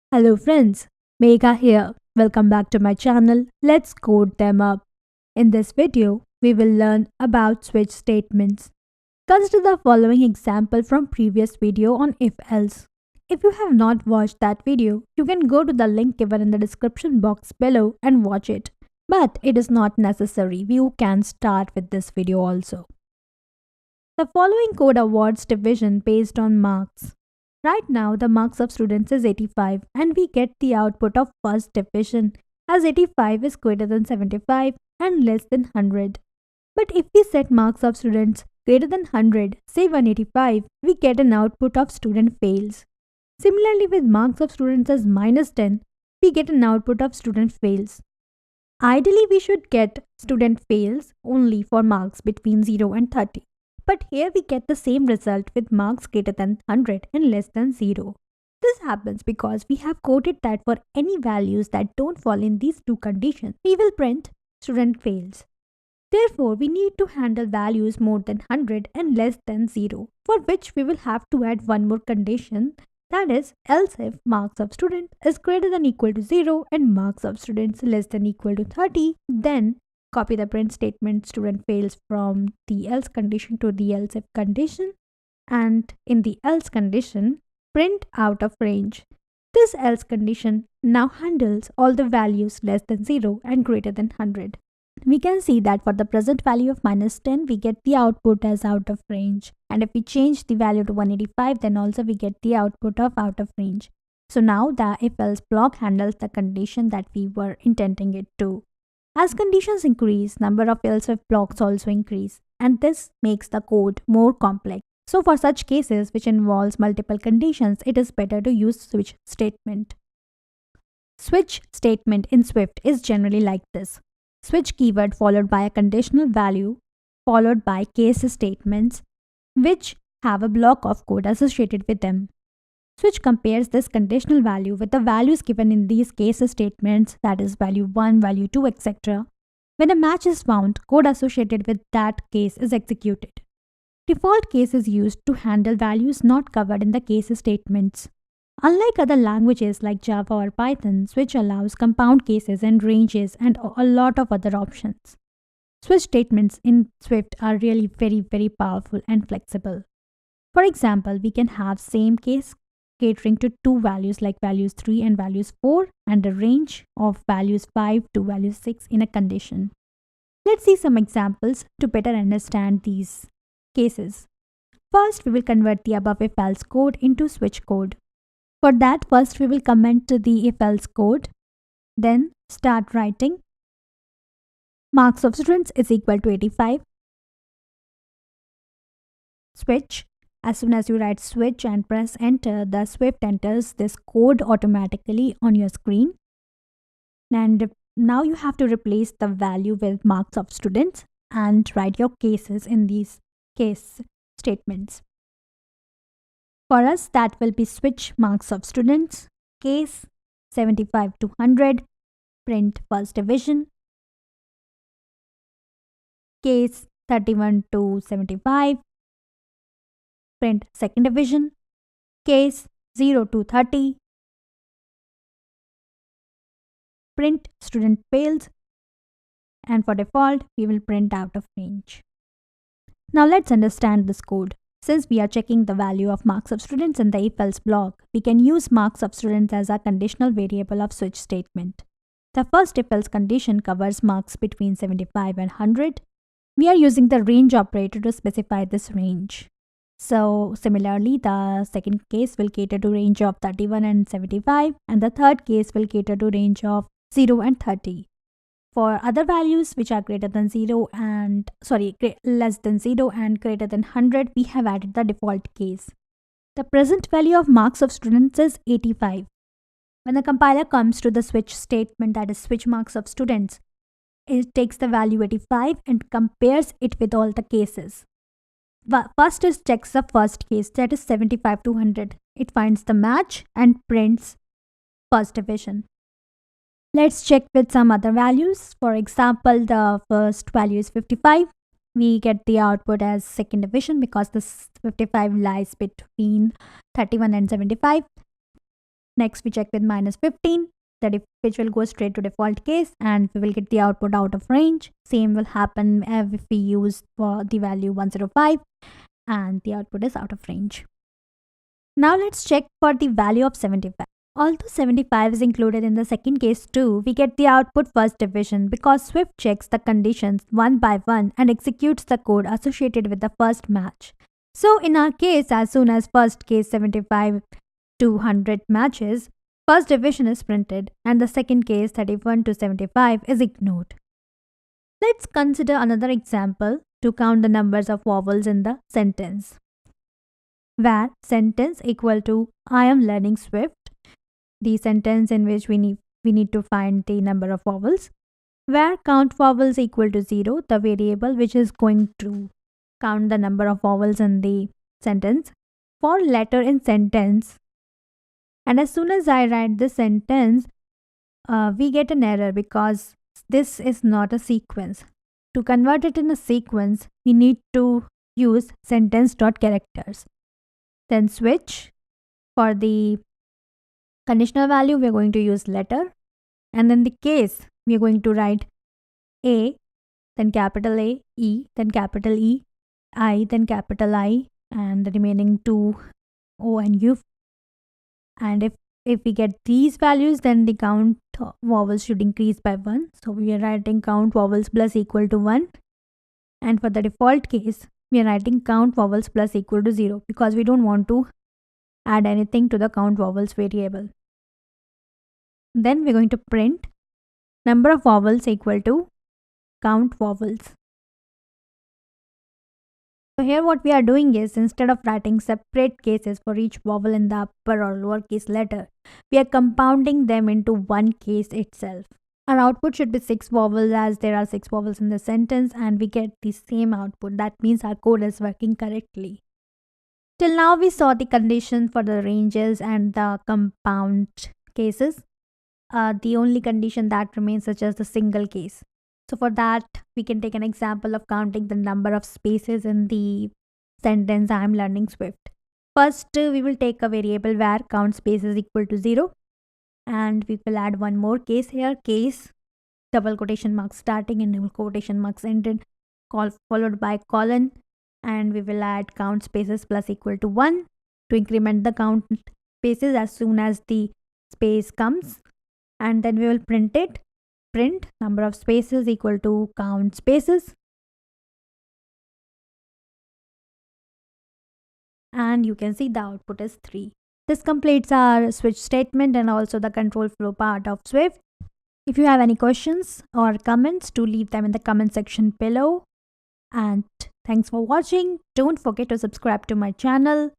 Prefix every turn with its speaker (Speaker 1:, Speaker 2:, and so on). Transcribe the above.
Speaker 1: Hello friends, Megha here. Welcome back to my channel. Let's code them up. In this video, we will learn about switch statements. Consider the following example from previous video on if else. If you have not watched that video, you can go to the link given in the description box below and watch it. But it is not necessary. You can start with this video also. The following code awards division based on marks. Right now, the marks of students is 85 and we get the output of first division as 85 is greater than 75 and less than 100. But if we set marks of students greater than 100, say 185, we get an output of student fails. Similarly, with marks of students as minus 10, we get an output of student fails. Ideally, we should get student fails only for marks between 0 and 30. But here we get the same result with marks greater than 100 and less than 0. This happens because we have coded that for any values that don't fall in these two conditions, we will print student fails. Therefore, we need to handle values more than 100 and less than 0, for which we will have to add one more condition, that is, else if marks of student is greater than equal to 0 and marks of students less than equal to 30, then copy the print statement student fails from the else condition to the else if condition, and in the else condition, print out of range. This else condition now handles all the values less than 0 and greater than 100. We can see that for the present value of minus 10, we get the output as out of range. And if we change the value to 185, then also we get the output of out of range. So now the if else block handles the condition that we were intending it to. As conditions increase, number of else if blocks also increase, and this makes the code more complex. So for such cases which involves multiple conditions, it is better to use switch statement. Switch statement in Swift is generally like this. Switch keyword followed by a conditional value followed by case statements which have a block of code associated with them. Switch compares this conditional value with the values given in these case statements, that is value 1, value 2, etc. When a match is found, code associated with that case is executed. Default case is used to handle values not covered in the case statements. Unlike other languages like Java or Python, Switch allows compound cases and ranges and a lot of other options. Switch statements in Swift are really very powerful and flexible. For example, we can have same case catering to two values like values 3 and values 4 and a range of values 5 to values 6 in a condition. Let's see some examples to better understand these cases. First, we will convert the above if else code into switch code. For that, first we will comment the if else code, then start writing marks of students is equal to 85. Switch. As soon as you write switch and press enter, the Swift enters this code automatically on your screen. And now you have to replace the value with marks of students and write your cases in these case statements. For us, that will be switch marks of students, case 75 to 100, print first division, case 31 to 75, print second division, case 0 to 30, print student fails, and for default, we will print out of range. Now let's understand this code. Since we are checking the value of marks of students in the if else block, we can use marks of students as a conditional variable of switch statement. The first if else condition covers marks between 75 and 100. We are using the range operator to specify this range. So similarly, the second case will cater to range of 31 and 75, and the third case will cater to range of 0 and 30. For other values which are less than 0 and greater than 100, we have added the default case. The present value of marks of students is 85. When the compiler comes to the switch statement, that is switch marks of students, it takes the value 85 and compares it with all the cases. First it checks the first case, that is 75 to 100. It finds the match and prints first division. Let's check with some other values. For example, the first value is 55. We get the output as second division because this 55 lies between 31 and 75. Next we check with -15, which will go straight to default case, and we will get the output out of range. Same will happen if we use for the value 105 and the output is out of range. Now let's check for the value of 75. Although 75 is included in the second case too, we get the output first division because Swift checks the conditions one by one and executes the code associated with the first match. So in our case, as soon as first case 75 to 100 matches, first division is printed and the second case 31 to 75 is ignored. Let's consider another example to count the numbers of vowels in the sentence. Where sentence equal to I am learning Swift, the sentence in which we need to find the number of vowels. Where count vowels equal to 0, the variable which is going to count the number of vowels in the sentence. For letter in sentence, and as soon as I write this sentence, we get an error because this is not a sequence. To convert it in a sequence, we need to use sentence.characters. Then switch. For the conditional value, we are going to use letter, and then the case, we are going to write A, then capital A, E, then capital E, I, then capital I, and the remaining two O and U. And if we get these values, then the count vowels should increase by 1. So we are writing count vowels plus equal to 1. And for the default case, we are writing count vowels plus equal to 0 because we don't want to add anything to the count vowels variable. Then we're going to print number of vowels equal to count vowels. So here what we are doing is, instead of writing separate cases for each vowel in the upper or lowercase letter, we are compounding them into one case itself. Our output should be 6 vowels as there are 6 vowels in the sentence, and we get the same output. That means our code is working correctly. Till now we saw the condition for the ranges and the compound cases. The only condition that remains such as the single case. So for that, we can take an example of counting the number of spaces in the sentence I am learning Swift. First, we will take a variable where count spaces equal to 0. And we will add one more case here. Case, double quotation marks starting and double quotation marks ended, followed by colon. And we will add count spaces plus equal to 1 to increment the count spaces as soon as the space comes. And then we will print it. Print number of spaces equal to count spaces. And you can see the output is 3. This completes our switch statement and also the control flow part of Swift. If you have any questions or comments, do leave them in the comment section below. And thanks for watching. Don't forget to subscribe to my channel.